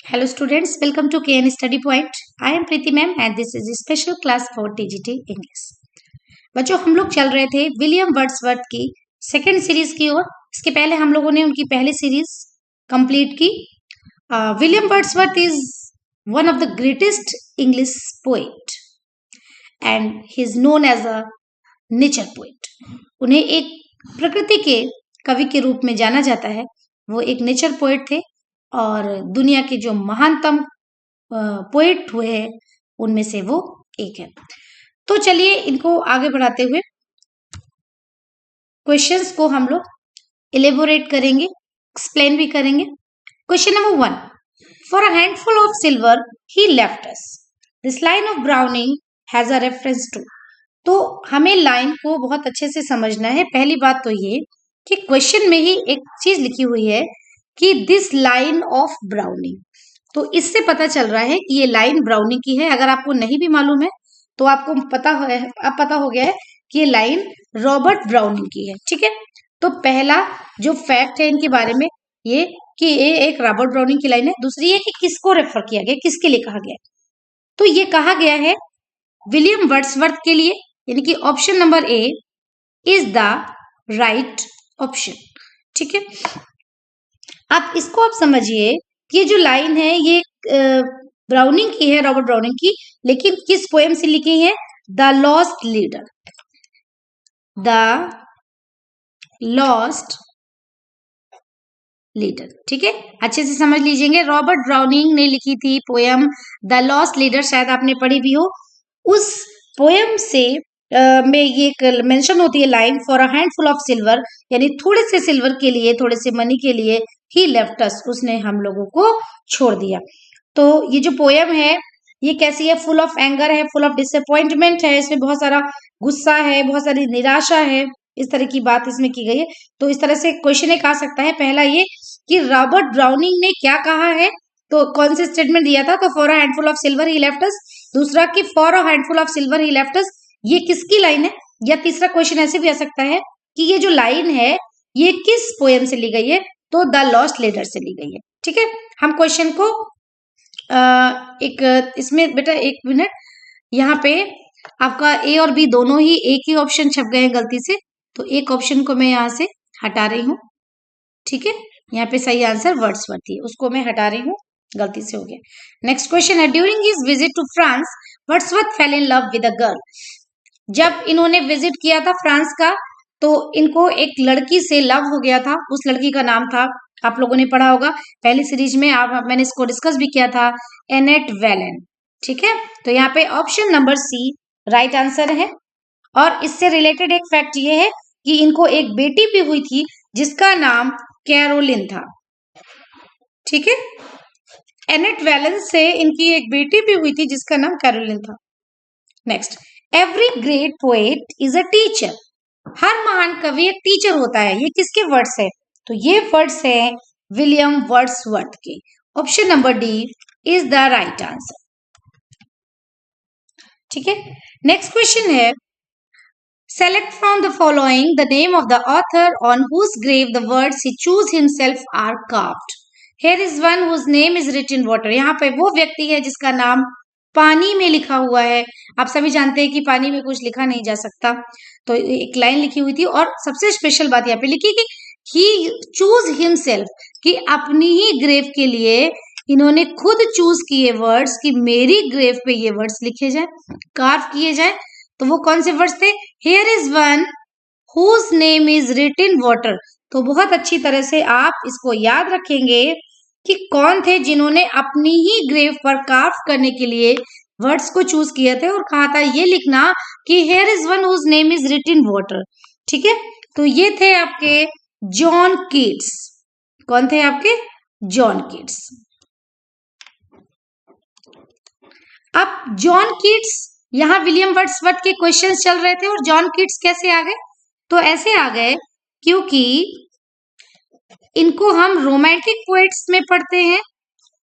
Hello students, welcome to KN Study Point. I am Preeti ma'am and this is a special class for TGT English. बच्चों हम लोग चल रहे थे William Wordsworth की second series की ओर। इसके पहले हम लोगों ने उनकी पहली सीरीज कंप्लीट की। William Wordsworth is one of the greatest English poet and he is known as a nature poet. उन्हें एक प्रकृति के कवि के रूप में जाना जाता है। वो एक नेचर पोएट थे और दुनिया के जो महानतम पोएट हुए हैं उनमें से वो एक है। तो चलिए इनको आगे बढ़ाते हुए क्वेश्चंस को हम लोग इलेबोरेट करेंगे, एक्सप्लेन भी करेंगे। Question number 1, for a handful of silver he left us, this line of Browning has a reference to. तो हमें लाइन को बहुत अच्छे से समझना है। पहली बात तो ये कि क्वेश्चन में ही एक चीज लिखी हुई है कि दिस लाइन ऑफ ब्राउनिंग, तो इससे पता चल रहा है कि ये लाइन ब्राउनिंग की है। अगर आपको नहीं भी मालूम है तो आपको पता है, अब पता हो गया है कि ये लाइन रॉबर्ट ब्राउनिंग की है। ठीक है, तो पहला जो फैक्ट है इनके बारे में ये कि ये एक रॉबर्ट ब्राउनिंग की लाइन है। दूसरी है कि किसको रेफर किया गया, किसके लिए कहा गया। तो ये कहा गया है विलियम वर्ड्सवर्थ के लिए, यानी कि option number A is the right option. ठीक है, आप इसको आप समझिए कि ये जो लाइन है ये ब्राउनिंग की है, रॉबर्ट ब्राउनिंग की, लेकिन किस पोएम से लिखी है? The lost leader. The lost leader. ठीक है, अच्छे से समझ लीजिएंगे। रॉबर्ट ब्राउनिंग ने लिखी थी पोएम द लॉस्ट लीडर, शायद आपने पढ़ी भी हो। उस पोएम से में ये मेंशन होती है line for a handful of silver, यानी थोड़े से सिल्वर के लिए, थोड़े से मनी के लिए ही लेफ्ट अस, उसने हम लोगों को छोड़ दिया। तो ये जो पोएम है ये कैसी है? फुल ऑफ एंगर है, फुल ऑफ डिसअपॉइंटमेंट है, इसमें बहुत सारा गुस्सा है, बहुत सारी निराशा है, इस तरह की बात इसमें की गई है। तो इस तरह से क्वेश्चन एक आ सकता है। पहला ये कि रॉबर्ट ब्राउनिंग ने क्या कहा है, तो कौन से स्टेटमेंट दिया था? तो for a handful of silver he left अस। दूसरा कि for a handful of silver he left अस, ये किसकी लाइन है? या तीसरा क्वेश्चन ऐसे भी आ सकता है कि ये जो लाइन है ये किस पोएम से ली गई है? तो द लॉस्ट लीडर से ली गई है। ठीक है, हम क्वेश्चन को एक इसमें बेटा एक मिनट, यहाँ पे आपका ए और बी दोनों ही एक ही ऑप्शन छप गए हैं गलती से, तो एक ऑप्शन को मैं यहाँ से हटा रही हूँ। ठीक है, यहाँ पे सही आंसर वर्ड्सवर्थ है, उसको मैं हटा रही हूँ, गलती से हो गया। नेक्स्ट क्वेश्चन है, during his visit to France Wordsworth fell in love with a girl. जब इन्होंने विजिट किया था फ्रांस का तो इनको एक लड़की से लव हो गया था। उस लड़की का नाम था, आप लोगों ने पढ़ा होगा पहली सीरीज में, आप मैंने इसको डिस्कस भी किया था, एनेट वेलेन। ठीक है, तो यहाँ पे option number C right answer है। और इससे रिलेटेड एक फैक्ट ये है कि इनको एक बेटी भी हुई थी जिसका नाम कैरोलिन था। ठीक है, एनेट वेलेन से इनकी एक बेटी भी हुई थी जिसका नाम कैरोलिन था। Next, every great poet is a teacher. हर महान कवि एक टीचर होता है। ये किसके वर्ड्स है? तो ये वर्ड्स है विलियम वर्ड्सवर्थ के। Option number D is the right answer. ठीक है, नेक्स्ट क्वेश्चन है, select from the following the name of the author on whose grave the words he choose himself are carved. Here is one whose name is written water. यहाँ पे वो व्यक्ति है जिसका नाम पानी में लिखा हुआ है। आप सभी जानते हैं कि पानी में कुछ लिखा नहीं जा सकता, तो एक लाइन लिखी हुई थी। और सबसे स्पेशल बात यहाँ पे लिखी कि ही चूज हिमसेल्फ, कि अपनी ही ग्रेव के लिए इन्होंने खुद चूज किए वर्ड्स कि मेरी ग्रेव पे ये वर्ड्स लिखे जाए, कार्व किए जाए। तो वो कौन से वर्ड्स थे? Here is one whose name is written water. तो बहुत अच्छी तरह से आप इसको याद रखेंगे कि कौन थे जिन्होंने अपनी ही ग्रेव पर कार्व करने के लिए वर्ड्स को चूज किए थे और कहा था ये लिखना कि here is one whose name is written water. ठीक है, तो ये थे आपके जॉन कीट्स। कौन थे आपके? John Keats. अब जॉन कीट्स, यहाँ विलियम वर्ड्सवर्थ के क्वेश्चंस चल रहे थे और जॉन कीट्स कैसे आ गए? तो ऐसे आ गए क्योंकि इनको हम रोमांटिक पोएट्स में पढ़ते हैं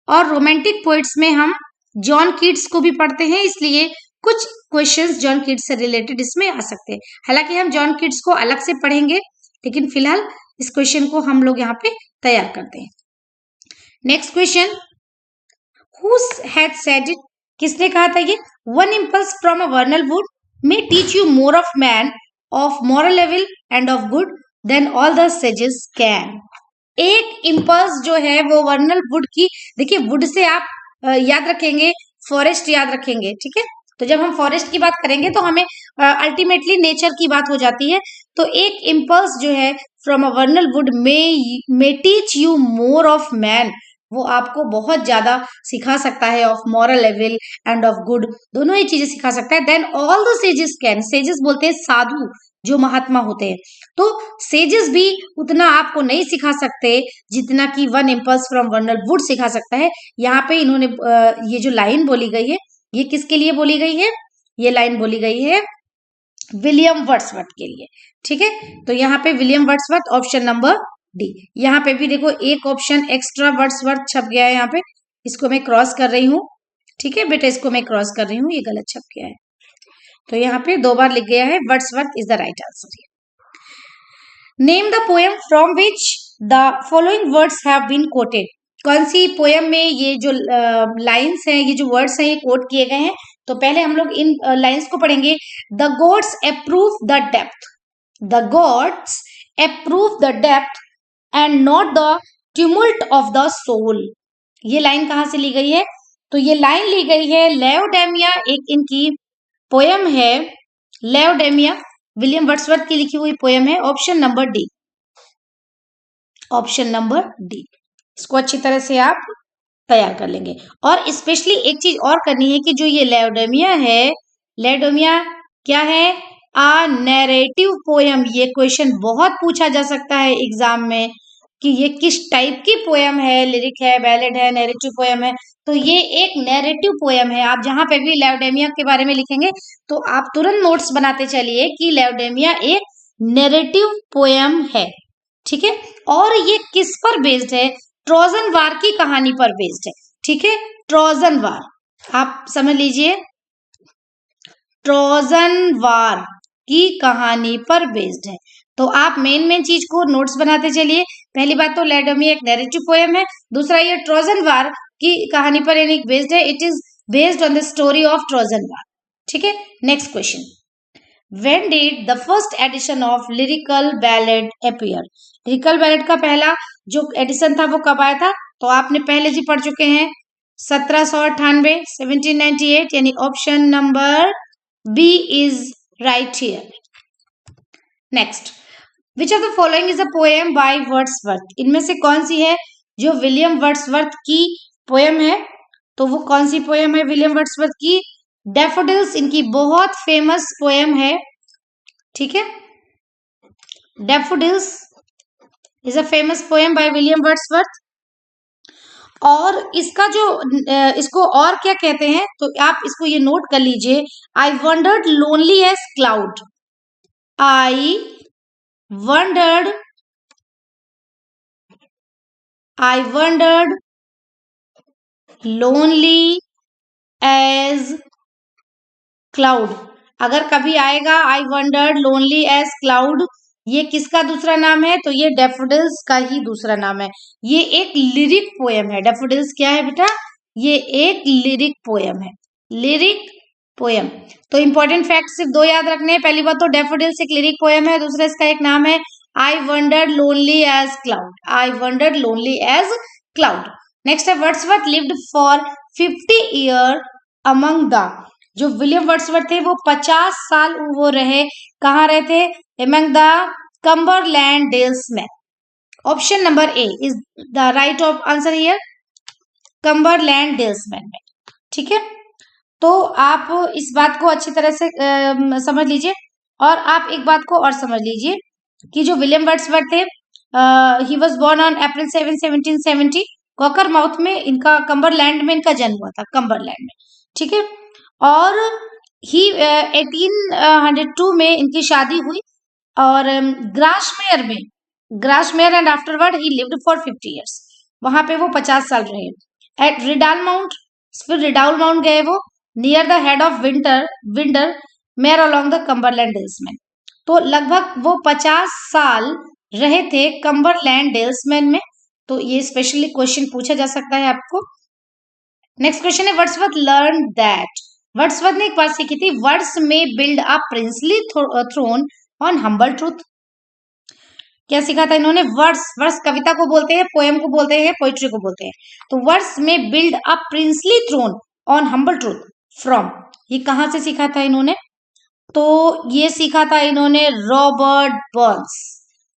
और रोमांटिक पोएट्स में हम जॉन कीट्स को भी पढ़ते हैं, इसलिए कुछ क्वेश्चंस जॉन कीट्स से रिलेटेड इसमें आ सकते हैं। हालांकि हम जॉन कीट्स को अलग से पढ़ेंगे, लेकिन फिलहाल इस क्वेश्चन को हम लोग यहाँ पे तैयार करते हैं। Next question, who had said it, किसने कहा था ये? One impulse from a vernal wood may teach you more of man of moral level and of good than all the sages can. एक इम्पल्स जो है वो वर्नल वुड की, देखिए वुड से आप याद रखेंगे फॉरेस्ट याद रखेंगे, ठीक है। तो जब हम फॉरेस्ट की बात करेंगे तो हमें अल्टीमेटली नेचर की बात हो जाती है। तो एक इम्पल्स जो है from a vernal wood may teach you more of man, वो आपको बहुत ज्यादा सिखा सकता है, of moral level and of good, दोनों ही चीजें सिखा सकता है। Than all the sages can, sages बोलते हैं साधु जो महात्मा होते हैं, तो सेजेस भी उतना आपको नहीं सिखा सकते जितना कि वन इम्पल्स फ्रॉम वर्नल वुड सिखा सकता है। यहाँ पे इन्होंने ये जो लाइन बोली गई है ये किसके लिए बोली गई है? ये लाइन बोली गई है विलियम वर्ड्सवर्थ के लिए, ठीक है। तो यहाँ पे William Wordsworth, option number D. यहाँ पे भी देखो एक ऑप्शन एक्स्ट्रा वर्ड्सवर्थ छप गया है, यहाँ पे इसको मैं क्रॉस कर रही हूँ, ठीक है बेटा, इसको मैं क्रॉस कर रही हूँ, ये गलत छप गया है। तो यहाँ पे 2 बार लिख गया है, Wordsworth is the right answer. Name the poem from which the following words have been quoted, कौन सी पोएम में ये जो लाइन्स हैं, ये जो वर्ड्स हैं, ये कोट किए गए हैं। तो पहले हम लोग इन लाइन्स को पढ़ेंगे। The gods approve the depth, the gods approve the depth and not the tumult of the soul. ये लाइन कहाँ से ली गई है? तो ये लाइन ली गई है लेओडेमिया, एक इनकी पोएम है लेओडेमिया, विलियम वर्ड्सवर्थ की लिखी हुई पोएम है। Option number D, option number D. इसको अच्छी तरह से आप तैयार कर लेंगे। और स्पेशली एक चीज और करनी है कि जो ये लेओडेमिया है, लेओडेमिया क्या है? आ नैरेटिव पोएम। ये क्वेश्चन बहुत पूछा जा सकता है एग्जाम में कि ये किस टाइप की पोएम है, लिरिक है, बैलेड है, नैरेटिव पोएम है। तो ये एक नैरेटिव पोएम है। आप जहां पे भी लेओडेमिया के बारे में लिखेंगे तो आप तुरंत नोट्स बनाते चलिए कि लेओडेमिया एक नैरेटिव पोएम है, ठीक है। और ये किस पर बेस्ड है? ट्रोजन वार की कहानी पर बेस्ड है, ठीक है। ट्रोजन वार आप समझ लीजिए, ट्रोजन वार की कहानी पर बेस्ड है। तो आप मेन चीज को नोट्स बनाते चलिए। पहली बात तो लेओडेमिया एक नैरेटिव पोएम है, दूसरा ये ट्रोजन वार की कहानी पर यानी बेस्ड है, it is based on the story of Trojan war, ठीक है। Next question, When did the first edition of lyrical ballad appear? Lyrical ballad का पहला जो एडिशन था वो कब आया था? तो आपने पहले जी पढ़ चुके हैं 1798, 1798, यानी option number B is right here. Next, which of the following is a poem by Wordsworth? इनमें से कौन सी है जो विलियम वर्ड्सवर्थ की पोएम है? तो वो कौन सी पोएम है विलियम वर्ड्सवर्थ की? डैफोडिल्स इनकी बहुत फेमस पोएम है, ठीक है। Daffodils is a famous poem by William Wordsworth. और इसका जो इसको और क्या कहते हैं तो आप इसको ये नोट कर लीजिए, I wandered lonely as cloud, I wandered lonely as cloud. अगर कभी आएगा I wandered lonely as cloud, ये किसका दूसरा नाम है? तो ये डैफोडिल्स का ही दूसरा नाम है। ये एक लिरिक पोएम है। डैफोडिल्स क्या है बेटा? ये एक लिरिक पोएम है, लिरिक पोएम। तो इंपॉर्टेंट फैक्ट सिर्फ 2 याद रखने हैं। पहली बात तो डैफोडिल्स एक लिरिक पोएम है, दूसरा इसका एक नाम है I wandered lonely as cloud, I wandered lonely as cloud. Next है Wordsworth lived for 50 year among the, जो विलियम वर्ड्सवर्थ थे वो 50 साल वो रहे, कहाँ रहे थे? अमंग द कम्बरलैंड डेल्स में। Option number A is the right of answer here, Cumberland dales में, ठीक है। तो आप इस बात को अच्छी तरह से समझ लीजिए। और आप एक बात को और समझ लीजिए कि जो विलियम वर्ड्सवर्थ थे, he was born on April 7, 1770, Cockermouth में इनका, कम्बरलैंड में इनका जन्म हुआ था, कम्बरलैंड में, ठीक है। और ही 1802 में इनकी शादी हुई और ग्रासमेयर में, Grasmere and afterward he lived for 50 years, वहां पे वो 50 साल रहे। एट रिडाल माउंट, फिर रिडाउल माउंट गए वो, near the head of Windermere along the Cumberland dalesman. तो लगभग वो 50 साल रहे थे कम्बरलैंड डेल्समैन में। तो ये स्पेशली क्वेश्चन पूछा जा सकता है आपको। नेक्स्ट क्वेश्चन है वर्ड्सवर्थ लर्न दैट, वर्ड्सवर्थ ने एक बात सीखी थी, वर्ड्स में build a princely throne on humble truth. क्या सीखा था इन्होंने? वर्ड्स, वर्ड्स कविता को बोलते हैं, पोएम को बोलते हैं, पोइट्री को बोलते हैं। तो वर्ड्स में build a princely throne on humble truth from, ये कहां से सीखा था इन्होंने? तो ये सीखा था इन्होंने Robert Burns,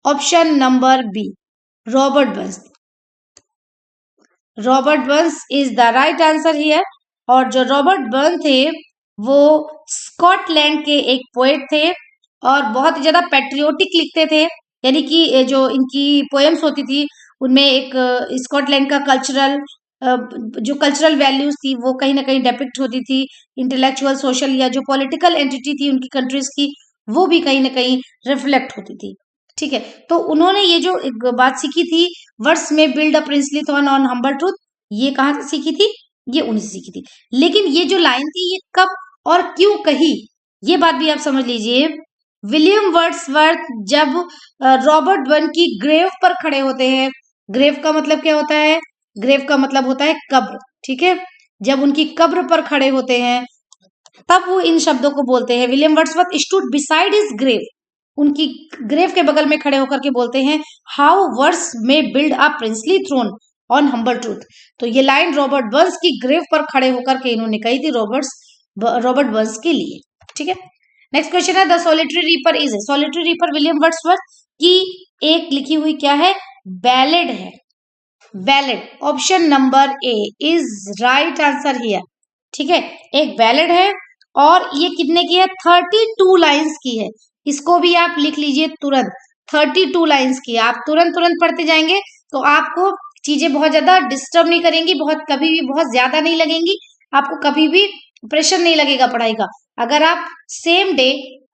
option number B, Robert Burns. Robert Burns is the right answer here. और जो रॉबर्ट बर्न थे वो स्कॉटलैंड के एक पोएट थे और बहुत ही ज्यादा पैट्रियोटिक लिखते थे, यानी कि जो इनकी पोएम्स होती थी उनमें एक स्कॉटलैंड का कल्चरल, जो कल्चरल वैल्यूज थी वो कहीं ना कहीं डेपिक्ट होती थी, इंटेलेक्चुअल, सोशल या जो पॉलिटिकल एंटिटी थी उनकी कंट्रीज की वो भी कहीं ना कहीं रिफ्लेक्ट होती थी। ठीक है, तो उन्होंने ये जो एक बात सीखी थी, वर्ड्स में build a princely throne on humble truth, ये कहाँ से सीखी थी? ये उन्हीं से सीखी थी। लेकिन ये जो लाइन थी ये कब और क्यों कही, ये बात भी आप समझ लीजिए। विलियम वर्ड्सवर्थ जब रॉबर्ट बर्न की ग्रेव पर खड़े होते हैं, ग्रेव का मतलब क्या होता है? ग्रेव का मतलब होता है कब्र, ठीक है। जब उनकी कब्र पर खड़े होते हैं तब वो इन शब्दों को बोलते हैं। William Wordsworth stood beside his grave, उनकी ग्रेव के बगल में खड़े होकर के बोलते हैं, हाउ वर्ड्स में build a princely throne on humble truth. तो ये लाइन रॉबर्ट बर्न्स की ग्रेव पर खड़े होकर के इन्होंने कही थी, रॉबर्ट बर्न्स के लिए। ठीक है, नेक्स्ट क्वेश्चन है the solitary reaper is, solitary reaper William Wordsworth की एक लिखी हुई क्या है? बैलेड है, ballad. Option number A is right answer here. ठीक है, एक बैलेड है और ये कितने की है? 32 लाइंस की है। इसको भी आप लिख लीजिए तुरंत, 32 लाइंस की। आप तुरंत तुरंत पढ़ते जाएंगे तो आपको चीजें बहुत ज्यादा डिस्टर्ब नहीं करेंगी, बहुत कभी भी बहुत ज्यादा नहीं लगेंगी, आपको कभी भी प्रेशर नहीं लगेगा पढ़ाई का। अगर आप सेम डे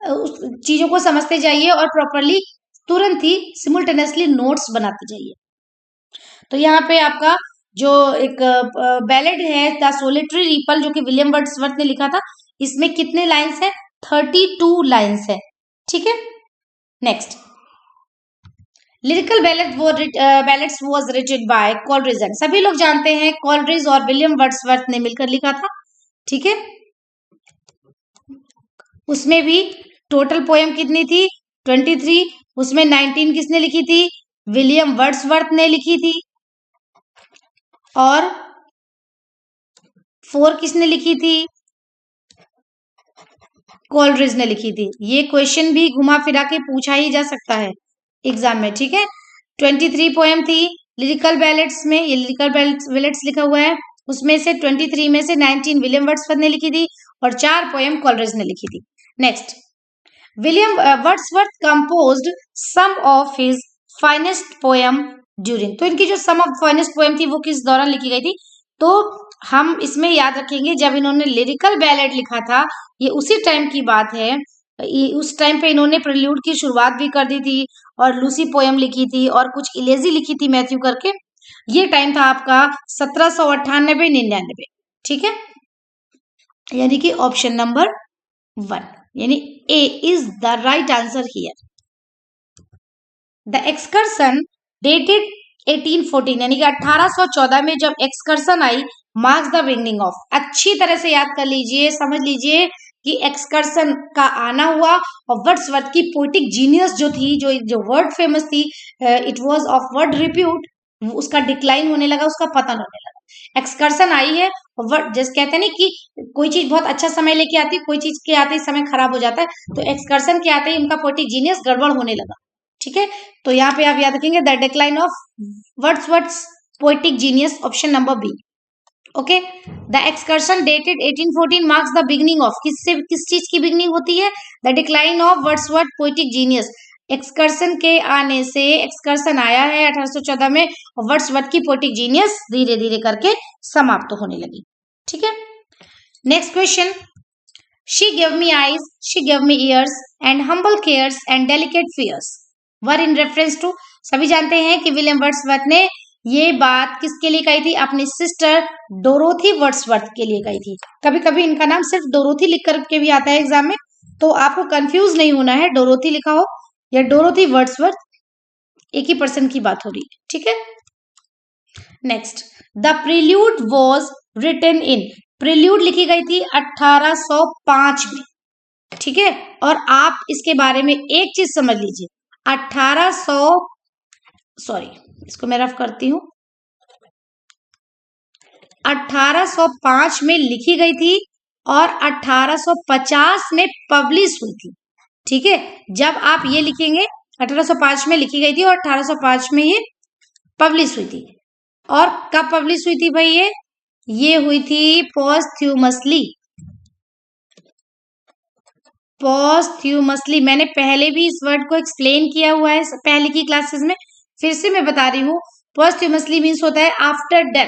उस चीजों को समझते जाइए और प्रॉपरली तुरंत ही सिमुल्टेनियसली नोट्स बनाते जाइए। तो यहाँ पे आपका जो एक बैलेड है द सोलिटरी रीपल जो कि विलियम वर्ड्सवर्थ ने लिखा था, इसमें कितने लाइंस है? 32 लाइंस है। ठीक है, next lyrical ballads was written by Coleridge. सभी लोग जानते हैं कॉलरिज और विलियम वर्ड्सवर्थ ने मिलकर लिखा था। ठीक है, उसमें भी टोटल पोएम कितनी थी? 23। उसमें 19 किसने लिखी थी? विलियम वर्ड्सवर्थ ने लिखी थी। और 4 किसने लिखी थी? कॉलरिज ने लिखी थी। ये क्वेश्चन भी घुमा फिरा के पूछा ही जा सकता है एग्जाम में। ठीक है, 23 पोएम थी लिरिकल बैलेट्स में, ये लिरिकल बैलेट्स लिखा हुआ है, उसमें से 23 में से 19 विलियम वर्ड्सवर्थ ने लिखी थी और 4 पोएम कॉलरिज ने लिखी थी। Next, William Wordsworth composed some of his finest poem during, तो इनकी जो सम ऑफ फाइनेस्ट पोएम थी वो किस दौरान लिखी गई थी? तो हम इसमें याद रखेंगे जब इन्होंने लिरिकल बैलेड लिखा था, ये उसी टाइम की बात है। उस टाइम पे इन्होंने प्रेल्यूड की शुरुआत भी कर दी थी और लूसी पोएम लिखी थी और कुछ इलेजी लिखी थी मैथ्यू करके। ये टाइम था आपका 1798-99। ठीक है, यानी कि ऑप्शन नंबर 1 यानी A is the right answer here. The excursion dated 1814 यानी कि 1814 में जब एक्सकर्सन आई, मार्क्स द बिगनिंग ऑफ, अच्छी तरह से याद कर लीजिए, समझ लीजिए कि एक्सकर्सन का आना हुआ और वर्ड्सवर्थ की पोएटिक जीनियस जो थी, जो वर्ड फेमस थी, it was of word repute, उसका डिक्लाइन होने लगा, उसका पतन होने लगा। एक्सकर्सन आई है और वर्ड, जैसे कहते हैं ना कि कोई चीज बहुत अच्छा समय लेके आती है, कोई चीज के आते ही समय खराब हो जाता है, तो एक्सकर्सन के आते ही उनका पोएटिक जीनियस गड़बड़ होने लगा। ठीक है, तो यहाँ पे आप याद रखेंगे the decline of Wordsworth's poetic genius, option number B. Okay, the excursion dated 1814 marks the beginning of, किस चीज की बिगनिंग होती है? The decline of Wordsworth poetic genius. Excursion के आने से, एक्सकर्सन आया है 1814 में और वर्ड्सवर्थ की पोएटिक जीनियस धीरे धीरे करके समाप्त होने लगी। ठीक है, next question, she give me eyes, she give me ears and humble cares and delicate fears were in reference to. सभी जानते हैं कि विलियम वर्ड्सवर्थ ने ये बात किसके लिए कही थी? अपनी सिस्टर डोरोथी वर्ड्सवर्थ के लिए कही थी। कभी कभी इनका नाम सिर्फ डोरोथी लिख करके भी आता है एग्जाम में, तो आपको कंफ्यूज नहीं होना है, डोरोथी लिखा हो या डोरोथी वर्ड्सवर्थ, एक ही पर्सन की बात हो रही है। ठीक है, next, the prelude was written in, prelude लिखी गई थी 1805 में, ठीक है। और आप इसके बारे में एक चीज समझ लीजिए, इसको मैं रफ करती हूं, 1805 में लिखी गई थी और 1850 में पब्लिश हुई थी, ठीक है। जब आप ये लिखेंगे 1805 में लिखी गई थी और 1805 में ये पब्लिश हुई थी। और कब पब्लिश हुई थी भाई? ये हुई थी पोस्ट्यूमसली। मैंने पहले भी इस वर्ड को एक्सप्लेन किया हुआ है पहले की क्लासेस में, फिर से मैं बता रही हूँ। पोस्ट्यूमसली मीन्स होता है आफ्टर डेथ,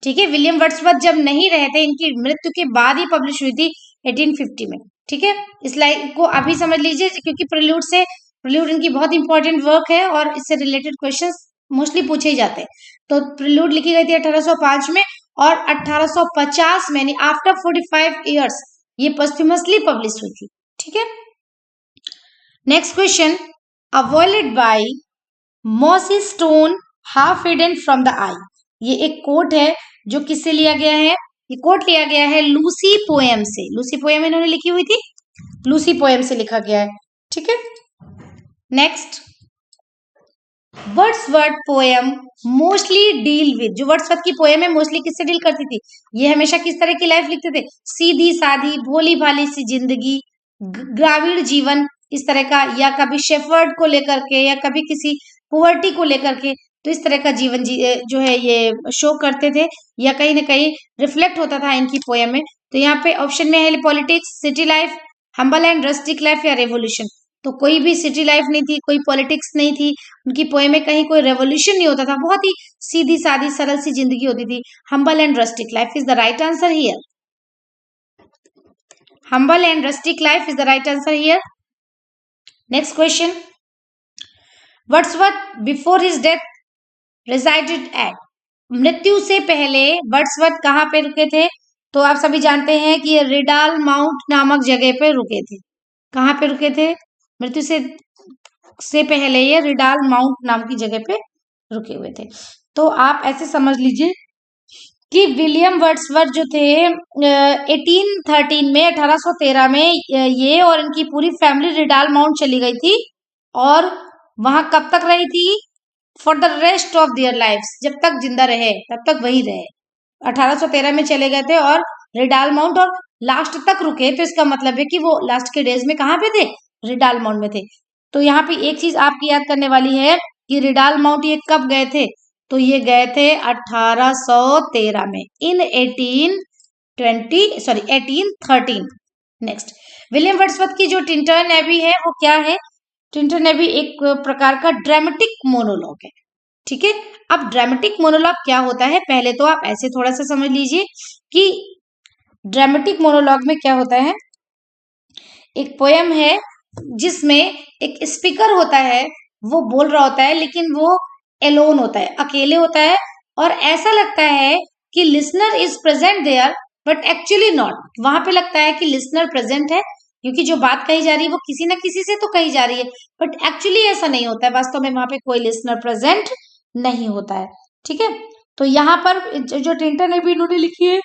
ठीक है। विलियम वर्ड्सवर्थ जब नहीं रहे थे, इनकी मृत्यु के बाद ही पब्लिश हुई थी 1850 में, ठीक है। इस लाइन को अभी समझ लीजिए, क्योंकि प्रिल्यूड इनकी बहुत इंपॉर्टेंट वर्क है और इससे रिलेटेड क्वेश्चंस मोस्टली पूछे ही जाते हैं। तो प्रिल्यूड लिखी गई थी 1805 में और 1850 में, आफ्टर 45 ईयर्स ये पोस्ट्यूमसली पब्लिश हुई थी, ठीक है। Next question, avoided by mossy stone half hidden from the eye. ये एक कोट है जो किससे लिया गया है? ये कोट लिया गया है लूसी पोएम से। लूसी पोएम इन्होंने लिखी हुई थी, लूसी पोएम से लिखा गया है, ठीक है। Next, Wordsworth poem mostly deal with, जो वर्ड्सवर्थ की पोएम है मोस्टली किससे डील करती थी? ये हमेशा किस तरह की लाइफ लिखते थे? सीधी सादी भोली भाली सी जिंदगी, ग्रामीण जीवन इस तरह का, या कभी शेफर्ड को लेकर के, या कभी किसी पुअर्टी को लेकर के। तो इस तरह का जीवन जो है ये शो करते थे, या कहीं ना कहीं रिफ्लेक्ट होता था इनकी पोएम में। तो यहाँ पे ऑप्शन में है politics, city life, humble and rustic life, या रेवोल्यूशन। तो कोई भी सिटी लाइफ नहीं थी, कोई पॉलिटिक्स नहीं थी, उनकी पोएम में कहीं कोई रेवोल्यूशन नहीं होता था, बहुत ही सीधी सादी सरल सी जिंदगी होती थी। Humble and rustic life is the right answer here. Humble and rustic life is the right answer here. Next question. Wordsworth before his death resided at, मृत्यु से पहले वर्ड्सवर्थ कहाँ पे रुके थे? तो आप सभी जानते हैं कि ये रिडाल माउंट नामक जगह पे रुके थे। कहाँ पे रुके थे? मृत्यु से पहले ये रिडाल माउंट नाम की जगह पे रुके हुए थे। तो आप ऐसे समझ लीजिए कि विलियम वर्ड्सवर्थ जो थे 1813 में 1813 में ये और इनकी पूरी फैमिली रिडाल माउंट चली गई थी, और वहां कब तक रही थी? For the rest of their lifes, जब तक जिंदा रहे तब तक वही रहे। 1813 में चले गए थे और रिडाल माउंट और लास्ट तक रुके, तो इसका मतलब है कि वो लास्ट के डेज में कहाँ पे थे? रिडाल माउंट में थे। तो यहाँ पे एक चीज आपकी याद करने वाली है कि रिडाल माउंट ये कब गए थे? तो ये गए थे 1813 में, इन 1813। नेक्स्ट, विलियम वर्ड्सवर्थ की जो टिंटन एबी है वो क्या है? टिंटन एबी एक प्रकार का ड्रामेटिक मोनोलॉग है, ठीक है। अब ड्रामेटिक मोनोलॉग क्या होता है, पहले तो आप ऐसे थोड़ा सा समझ लीजिए कि ड्रामेटिक मोनोलॉग में क्या होता है। एक पोएम है जिसमें एक स्पीकर होता है, वो बोल रहा होता है, लेकिन वो एलोन होता है, अकेले होता है, और ऐसा लगता है कि listener is present there, but actually not. वहां पे लगता है कि लिसनर प्रेजेंट है, क्योंकि जो बात कही जा रही है वो किसी ना किसी से तो कही जा रही है, बट एक्चुअली ऐसा नहीं होता है। वास्तव में वहां पे कोई लिसनर प्रेजेंट नहीं होता है, ठीक है। तो यहाँ पर जो टिंटन एबी इन्होंने लिखी है,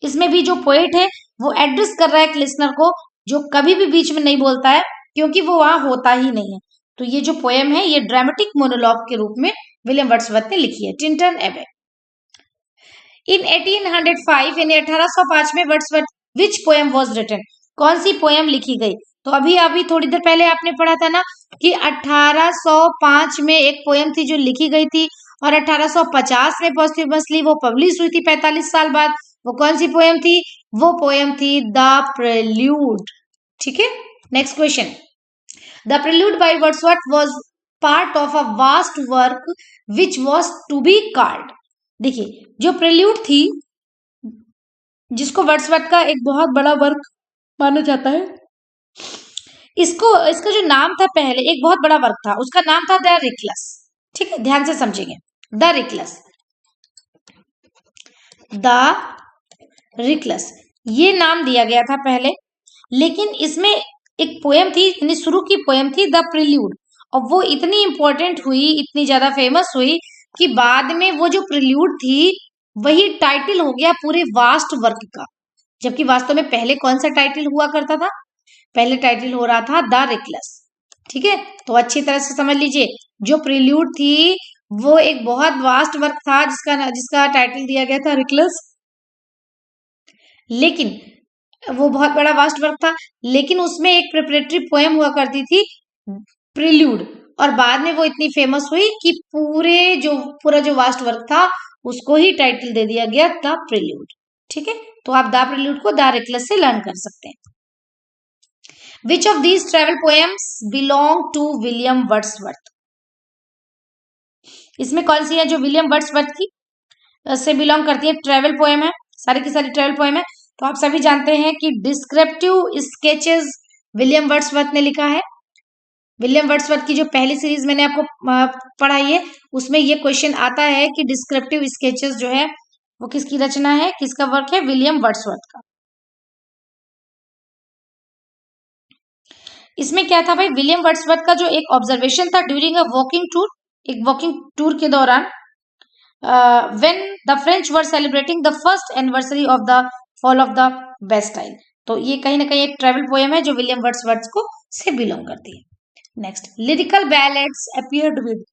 इसमें भी जो पोएट है वो एड्रेस कर रहा है एक लिसनर को, जो कभी भी बीच में नहीं बोलता है, क्योंकि वो वहां होता ही नहीं है। तो ये जो पोएम है ये ड्रामेटिक मोनोलॉग के रूप में विलियम वर्ड्सवर्थ ने लिखी है, टिंटन एबे। इन 1805 में Wordsworth which poem was written, कौन सी पोएम लिखी गई? तो अभी थोड़ी देर पहले आपने पढ़ा था ना कि 1805 में एक पोएम थी जो लिखी गई थी, और 1850 में पोस्टह्यूमसली वो पब्लिश हुई थी 45 साल बाद। वो कौन सी पोएम थी? वो पोएम थी द प्रेल्यूड, ठीक है। Next question, the prelude by Wordsworth was part of a vast work which was to be called. देखिए, जो प्रेल्यूड थी, जिसको वर्ड्सवर्थ का एक बहुत बड़ा वर्क माना जाता है, इसका जो नाम था पहले, एक बहुत बड़ा वर्क था, उसका नाम था द रिकलस, ठीक है, ध्यान से समझेंगे। द रिकलस ये नाम दिया गया था पहले, लेकिन इसमें एक पोएम थी, शुरू की पोएम थी द प्रिल्यूड, और वो इतनी इंपॉर्टेंट हुई, इतनी ज्यादा फेमस हुई कि बाद में वो जो प्रिल्यूड थी वही टाइटल हो गया पूरे वास्ट वर्क का। जबकि वास्तव में पहले कौन सा टाइटल हुआ करता था? पहले टाइटल हो रहा था द रिकलेस। ठीक है, तो अच्छी तरह से समझ लीजिए, जो प्रील्यूड थी वो एक बहुत वास्ट वर्क था जिसका टाइटल दिया गया था रिकलेस। लेकिन वो बहुत बड़ा वास्ट वर्क था, लेकिन उसमें एक प्रिपरेटरी पोएम हुआ करती थी प्रील्यूड, और बाद में वो इतनी फेमस हुई कि पूरा जो वास्ट वर्क था उसको ही टाइटल दे दिया गया द प्रील्यूड। ठीक है, तो आप द प्रील्यूड को द रिकलेस से लर्न कर सकते हैं। Which of these travel poems belong to William Wordsworth? इसमें कौन सी है जो विलियम वर्ड्सवर्थ की से बिलोंग करती है? ट्रेवल पोएम है, सारी की सारी ट्रेवल पोएम है। तो आप सभी जानते हैं कि डिस्क्रिप्टिव स्केचेस विलियम वर्ड्सवर्थ ने लिखा है। विलियम वर्ड्सवर्थ की जो पहली सीरीज मैंने आपको पढ़ाई है उसमें ये क्वेश्चन आता है कि डिस्क्रिप्टिव स्केचेस जो है वो किसकी रचना है, किसका वर्क है? विलियम वर्ड्सवर्थ का। इसमें क्या था भाई, विलियम वर्ड्सवर्थ का जो एक ऑब्जर्वेशन था ड्यूरिंग अ वॉकिंग टूर, एक वॉकिंग टूर के दौरान, when the French were celebrating the first anniversary of the fall of the Bastille. तो ये कहीं ना कहीं एक ट्रेवल पोएम है जो विलियम वर्ड्सवर्थ को से बिलोंग करती है। Next, lyrical ballads appeared with.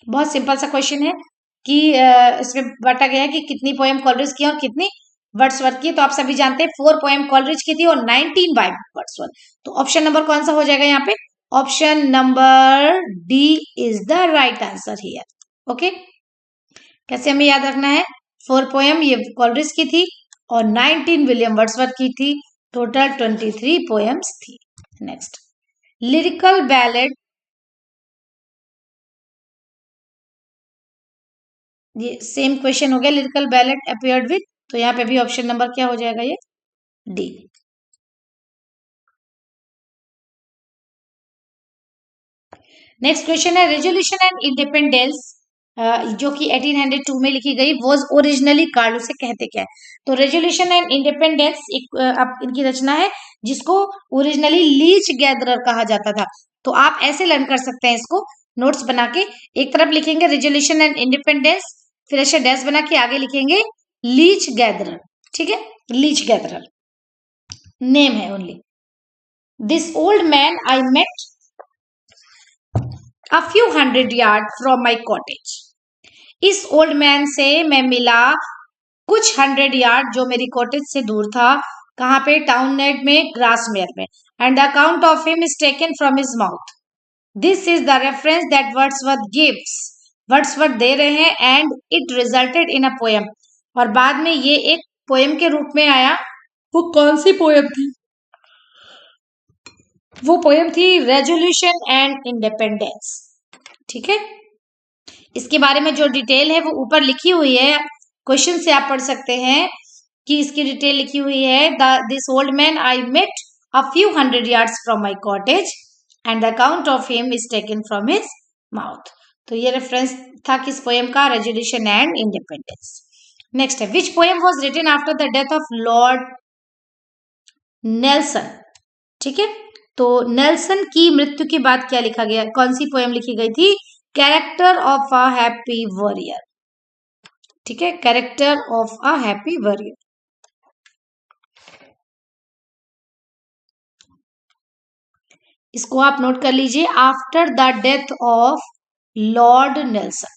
बहुत सिंपल सा क्वेश्चन है कि इसमें बांटा गया है कि कितनी पोएम कॉलरिज की और कितनी वर्ड्सवर्थ की। तो आप सभी जानते हैं 4 पोएम कॉलरिज की थी और 19 बाय वर्ड्सवर्थ। तो ऑप्शन नंबर कौन सा हो जाएगा यहाँ पे? Option number D is the right answer here. Okay, कैसे हमें याद रखना है? 4 पोएम ये कॉलरिज की थी और 19 विलियम वर्ड्सवर्थ की थी, टोटल 23 पोएम्स थी। नेक्स्ट, लिरिकल बैलेड, ये सेम क्वेश्चन हो गया, लिरिकल बैलेड अपीयर्ड विद। तो यहाँ पे भी ऑप्शन नंबर क्या हो जाएगा? ये डी। नेक्स्ट क्वेश्चन है, रेजोल्यूशन एंड इंडिपेंडेंस जो कि 1802 में लिखी गई, वॉज ओरिजिनली कार्ड, उसे कहते क्या है? तो रेजोल्यूशन एंड इंडिपेंडेंस एक आप इनकी रचना है जिसको ओरिजिनली लीच गैदरर कहा जाता था। तो आप ऐसे लर्न कर सकते हैं इसको नोट्स बना के, एक तरफ लिखेंगे रेजोल्यूशन एंड इंडिपेंडेंस, फिर ऐसे डैश बना के आगे लिखेंगे लीच गैदरर। ठीक है, लीच गैदरर नेम है only. This old man I met a few hundred yards from my cottage। इस ओल्ड मैन से मैं मिला कुछ 100 यार्ड जो मेरी कॉटेज से दूर था। कहाँ पे? टाउननेट में, ग्रासमेयर में। And the account of him is taken from his mouth. This is the reference that Wordsworth gives. Wordsworth दे रहे हैं and it resulted in a poem, और बाद में ये एक पोएम के रूप में आया। वो कौन सी पोएम थी? वो पोएम थी रेजोल्यूशन एंड इंडिपेंडेंस। ठीक है, इसके बारे में जो डिटेल है वो ऊपर लिखी हुई है, क्वेश्चन से आप पढ़ सकते हैं कि इसकी डिटेल लिखी हुई है। This old man I met a few 100 yards from my cottage and the account of him is taken from his mouth. तो ये रेफरेंस था किस पोएम का? Resolution and independence. नेक्स्ट है, which poem was written after the death of Lord Nelson. ठीक है, तो Nelson की मृत्यु के बाद क्या लिखा गया? कौन सी पोएम लिखी गई थी? Character of a happy warrior. ठीक है, character of a happy warrior. इसको आप नोट कर लीजिए, after the death of Lord Nelson.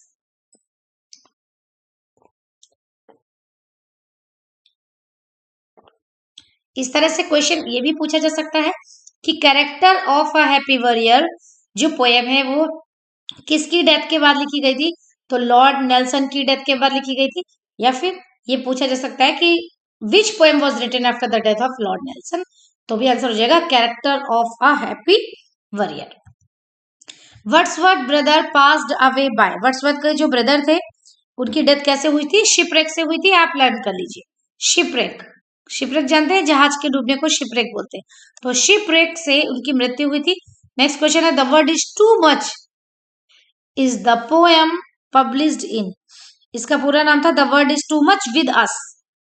इस तरह से क्वेश्चन ये भी पूछा जा सकता है कि character of a happy warrior जो पोएम है वो किसकी डेथ के बाद लिखी गई थी? तो लॉर्ड नेल्सन की डेथ के बाद लिखी गई थी। या फिर ये पूछा जा सकता है कि which poem was written after the death of Lord Nelson. तो भी आंसर हो जाएगा character of a happy warrior. Wordsworth brother passed away by. Wordsworth के जो ब्रदर थे उनकी डेथ कैसे हुई थी? शिपरेक से हुई थी। आप लर्न कर लीजिए शिपरेक। शिपरेक जानते हैं, जहाज के डूबने को शिपरेक बोलते हैं। तो शिपरेक से उनकी मृत्यु हुई थी। नेक्स्ट क्वेश्चन है, the word is too much is the poem published in. इसका पूरा नाम था the word is too much with us.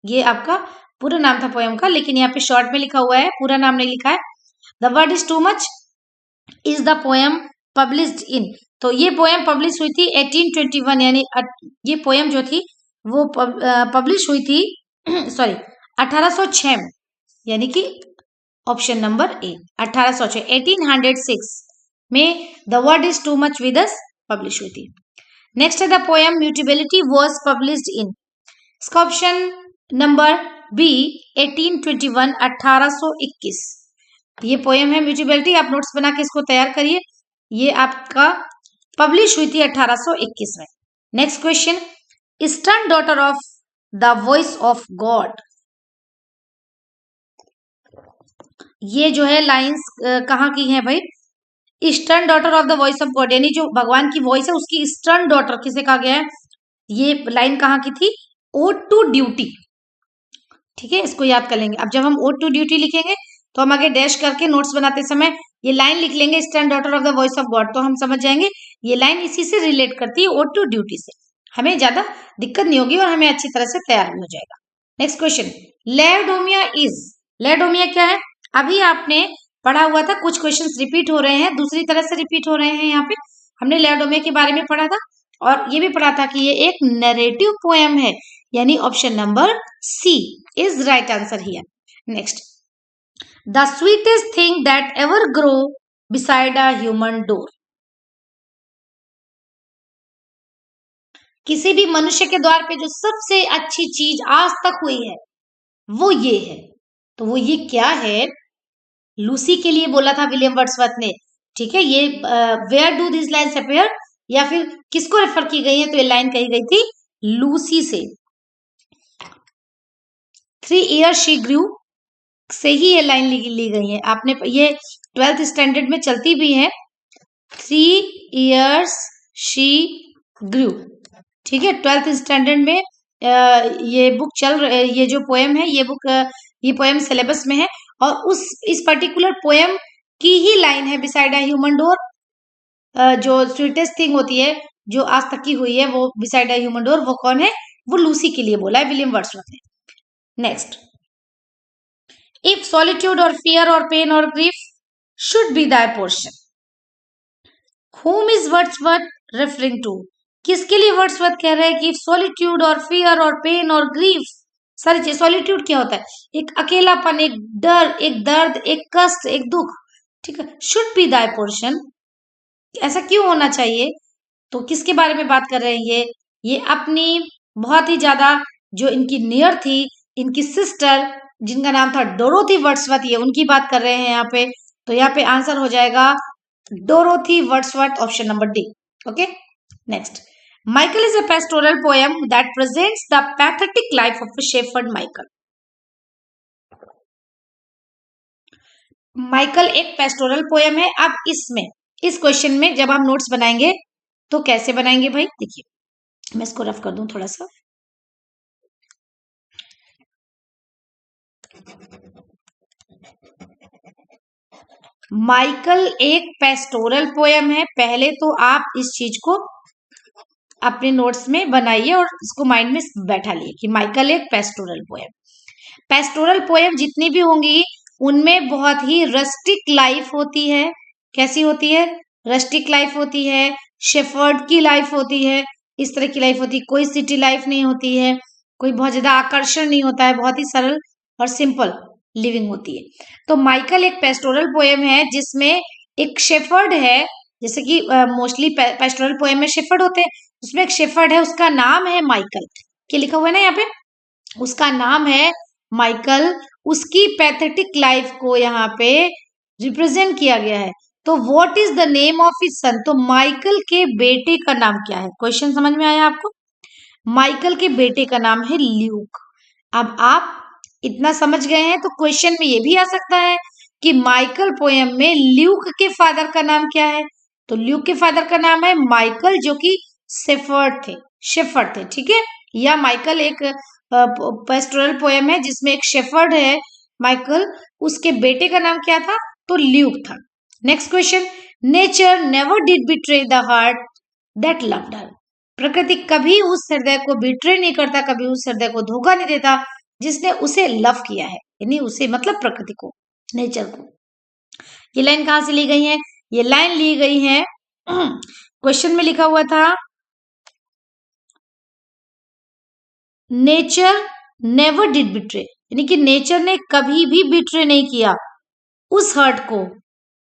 ये आपका पूरा नाम था पोएम का, लेकिन यहाँ पे शॉर्ट में लिखा हुआ है, पूरा नाम नहीं लिखा है। The word is too much is the poem published in. तो ये पोएम पब्लिश हुई थी 1821, यानी ये पोएम जो थी वो पब्लिश हुई थी सॉरी 1806 में, यानी कि ऑप्शन नंबर ए 1806, 1806 में the word is too much with us publish हुई थी। नेक्स्ट है the poem mutability was published in, इसका ऑप्शन नंबर बी 1821, 1821 ये पोएम है म्यूटेबिलिटी। आप नोट्स बना के इसको तैयार करिए, ये आपका पब्लिश हुई थी 1821 में। Next question, eastern daughter of the voice of God, ये जो है लाइंस कहाँ की है भाई? Eastern daughter of the voice of God, यानी जो भगवान की वॉइस है उसकी ईस्टर्न डॉटर किसे कहा गया है? ये लाइन कहाँ की थी? Ode to duty. ठीक है, इसको याद कर लेंगे। अब जब हम ओड टू ड्यूटी लिखेंगे तो हम आगे डैश करके नोट्स बनाते समय ये लाइन लिख लेंगे, eastern daughter of the voice of God, तो हम समझ जाएंगे ये लाइन इसी से रिलेट करती है, ओड टू ड्यूटी से। हमें ज्यादा दिक्कत नहीं होगी और हमें अच्छी तरह से तैयार भी हो जाएगा। नेक्स्ट क्वेश्चन, लेओडोमिया इज, लेओडोमिया क्या है? अभी आपने पढ़ा हुआ था, कुछ क्वेश्चंस रिपीट हो रहे हैं, दूसरी तरह से रिपीट हो रहे हैं। यहाँ पे हमने लेओडोमिया के बारे में पढ़ा था और ये भी पढ़ा था कि ये एक नरेटिव पोएम है, यानी option number C is right answer here. Next, the sweetest thing that ever grow beside a human door, किसी भी मनुष्य के द्वार पे जो सबसे अच्छी चीज आज तक हुई है वो ये है, तो वो ये क्या है? लूसी के लिए बोला था विलियम वर्ड्सवर्थ ने। ठीक है, ये where do this lines appear, या फिर किसको रेफर की गई है? तो ये लाइन कही गई थी लूसी से। 3 years शी ग्रू से ही ये लाइन ली गई है। आपने ये 12th स्टैंडर्ड में चलती भी है, 3 years शी ग्रू। ठीक है, 12th स्टैंडर्ड में ये बुक चल रहा है, ये जो पोएम है ये बुक ये पोएम सिलेबस में है और इस पर्टिकुलर पोएम की ही लाइन है बिसाइड अ ह्यूमन डोर, जो स्वीटेस्ट थिंग होती है जो आज तक की हुई है वो बिसाइड अ ह्यूमन डोर, वो कौन है? वो लूसी के लिए बोला है विलियम वर्ड्सवर्थ ने। नेक्स्ट, इफ सॉलिट्यूड और फियर और पेन और grief should be thy portion, whom is Wordsworth referring to? किसके लिए वर्ड्सवर्थ कह रहे हैं कि सॉलिट्यूड और फियर और पेन और ग्रीफ सारी चीज। सॉलिट्यूड क्या होता है? एक अकेलापन, एक डर, एक दर्द, एक कष्ट, एक दुख। ठीक है, शुड बी दाय पोर्शन, ऐसा क्यों होना चाहिए? तो किसके बारे में बात कर रहे हैं? ये अपनी बहुत ही ज्यादा जो इनकी नियर थी, इनकी सिस्टर जिनका नाम था डोरोथी वर्ड्सवर्थ, ये उनकी बात कर रहे हैं यहाँ पे। तो यहाँ पे आंसर हो जाएगा Dorothy Wordsworth, option number D. Okay, next, Michael is a pastoral poem that presents the pathetic life of a shepherd Michael. Michael एक पेस्टोरल पोएम है। अब इसमें इस क्वेश्चन में जब हम नोट्स बनाएंगे तो कैसे बनाएंगे भाई? देखिए, मैं इसको रफ कर दूं थोड़ा सा। माइकल एक पेस्टोरल पोएम है, पहले तो आप इस चीज को अपने नोट्स में बनाइए और इसको माइंड में बैठा लिए कि माइकल एक पेस्टोरल पोएम। पेस्टोरल पोएम जितनी भी होंगी उनमें बहुत ही रस्टिक लाइफ होती है। कैसी होती है? रस्टिक लाइफ होती है, शेफर्ड की लाइफ होती है, इस तरह की लाइफ होती है। कोई सिटी लाइफ नहीं होती है, कोई बहुत ज्यादा आकर्षण नहीं होता है, बहुत ही सरल और सिंपल लिविंग होती है। तो माइकल एक पेस्टोरल पोएम है जिसमें एक शेफर्ड है, जैसे कि मोस्टली पेस्टोरल पोएम में शेफर्ड होते हैं, उसमें एक शेफर्ड है, उसका नाम है माइकल। क्या लिखा हुआ है ना यहाँ पे? उसका नाम है माइकल। उसकी पैथेटिक लाइफ को यहाँ पे रिप्रेजेंट किया गया है। तो what is the name of his son? तो माइकल के बेटे का नाम क्या है? क्वेश्चन समझ में आया आपको? माइकल के बेटे का नाम है ल्यूक। अब आप इतना समझ गए हैं तो क्वेश्चन में ये भी आ सकता है कि माइकल पोएम में ल्यूक के फादर का नाम क्या है? तो ल्यूक के फादर का नाम है माइकल, जो कि शेफर्ड थे। ठीक है, या माइकल एक पेस्टोरल पोएम है जिसमें एक शेफर्ड है माइकल, उसके बेटे का नाम क्या था? तो ल्यूक था। Next question, nature never did betray the heart that loved her, प्रकृति कभी उस हृदय को बिट्रे नहीं करता, कभी उस हृदय को धोखा नहीं देता जिसने उसे लव किया है, यानी उसे मतलब प्रकृति को, नेचर को। ये लाइन कहां से ली गई है? ये लाइन ली गई है क्वेश्चन में लिखा हुआ था नेचर नेवर डिड बिट्रे, यानी कि नेचर ने कभी भी बिट्रे नहीं किया उस हर्ट को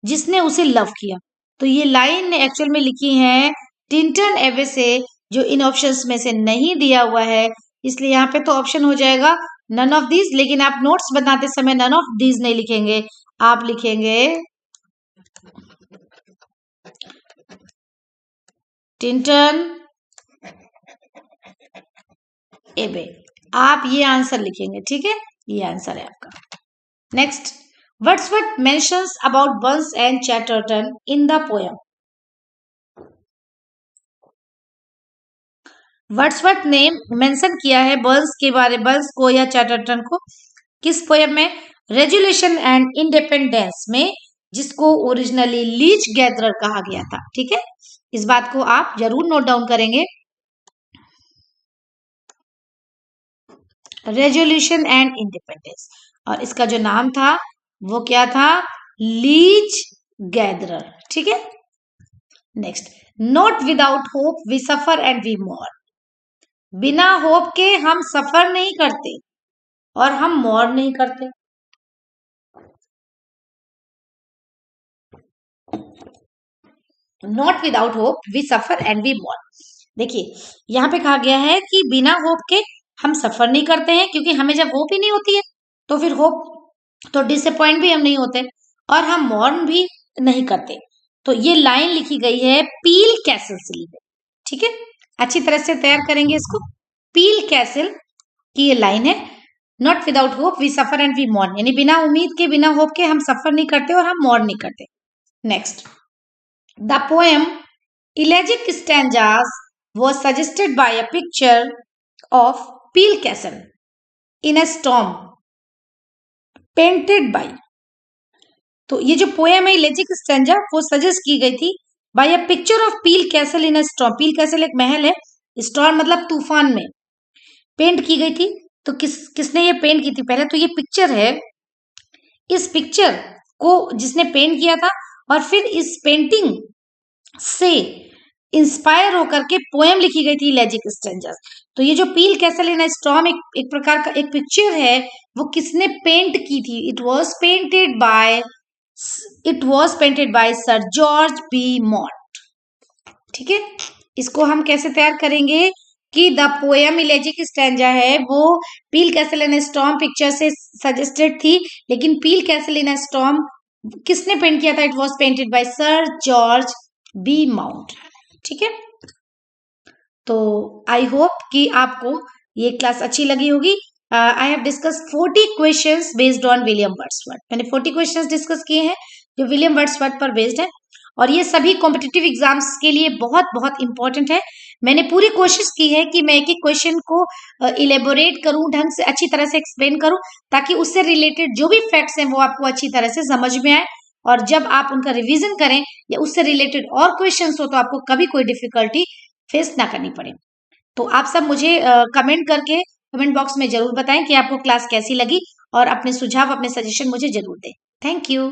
जिसने उसे लव किया। तो ये लाइन एक्चुअल में लिखी है टिंटन एवे से, जो इन ऑप्शंस में से नहीं दिया हुआ है, इसलिए यहाँ पे तो ऑप्शन हो जाएगा नन ऑफ दीज। लेकिन आप नोट्स बनाते समय नन ऑफ दीज नहीं लिखेंगे, आप लिखेंगे टिंटन एबे, आप ये आंसर लिखेंगे, ठीक है, ये आंसर है आपका। Next, Wordsworth mentions about Burns and Chatterton in the poem. Wordsworth ने मेंशन किया है बर्न्स के बारे, बर्न्स को या चैटरटन को, किस पोएम में? रेजुलेशन एंड इंडिपेंडेंस में, जिसको ओरिजिनली लीच गैदरर कहा गया था, ठीक है। इस बात को आप जरूर नोट डाउन करेंगे। रेजोल्यूशन एंड इंडिपेंडेंस, और इसका जो नाम था वो क्या था? लीच गैदरर, ठीक है। Next, not without hope we suffer and we mourn. बिना होप के हम सफर नहीं करते और हम मॉर्न नहीं करते। Not without hope we suffer and we mourn, देखिए यहाँ पे कहा गया है कि बिना होप के हम सफर नहीं करते हैं, क्योंकि हमें जब होप ही नहीं होती है तो फिर होप तो डिसअपॉइंट भी हम नहीं होते, और हम मॉर्न भी नहीं करते। तो ये लाइन लिखी गई है पील कैसल से ली गई, ठीक है। अच्छी तरह से तैयार करेंगे इसको। पील कैसल की ये लाइन है, not without hope we suffer and we mourn, यानी बिना उम्मीद के, बिना होप के हम सफर नहीं करते और हम मॉर्न नहीं करते। Next, the poem Elegiac Stanzas was suggested by a picture of Peel Castle in a storm painted by, तो ये जो पोएम है इलेजिक स्टैंजा वो सजेस्ट की गई थी by a picture of Peel castle in a storm. Peel Castle एक महल है, स्टॉर्म मतलब तूफान में, पेंट की गई थी। तो किसने ये पेंट की थी? पहले तो ये पिक्चर है, इस पिक्चर को जिसने पेंट किया था और फिर इस पेंटिंग से इंस्पायर होकर के पोएम लिखी गई थी इलेजिक स्टैंजास। तो ये जो पील कैसल इन अ स्टॉर्म एक प्रकार का एक पिक्चर है, वो किसने पेंट की थी? It was painted by sir George Beaumont, ठीक है। इसको हम कैसे तैयार करेंगे कि द पोएम इलेजिक स्टैंजा है वो Peel castle in a storm picture से सजेस्टेड थी, लेकिन Peel castle in a storm किसने पेंट किया था? It was painted by sir George Beaumont, ठीक है। तो आई होप कि आपको ये क्लास अच्छी लगी होगी। I have discuss 40 questions based on William Wordsworth. मैंने 40 क्वेश्चंस डिस्कस किए हैं जो विलियम वर्ड्सवर्थ पर बेस्ड है, और ये सभी कॉम्पिटिटिव एग्जाम्स के लिए बहुत बहुत इंपॉर्टेंट है। मैंने पूरी कोशिश की है कि मैं एक एक क्वेश्चन को इलेबोरेट करूं, ढंग से अच्छी तरह से एक्सप्लेन करूं, ताकि उससे रिलेटेड जो भी फैक्ट्स हैं वो आपको अच्छी तरह से समझ में आए, और जब आप उनका रिवीजन करें या उससे रिलेटेड और क्वेश्चंस हो तो आपको कभी कोई डिफिकल्टी फेस ना करनी पड़े। तो आप सब मुझे कमेंट करके कमेंट बॉक्स में जरूर बताएं कि आपको क्लास कैसी लगी, और अपने सुझाव, अपने सजेशन मुझे जरूर दें। Thank you.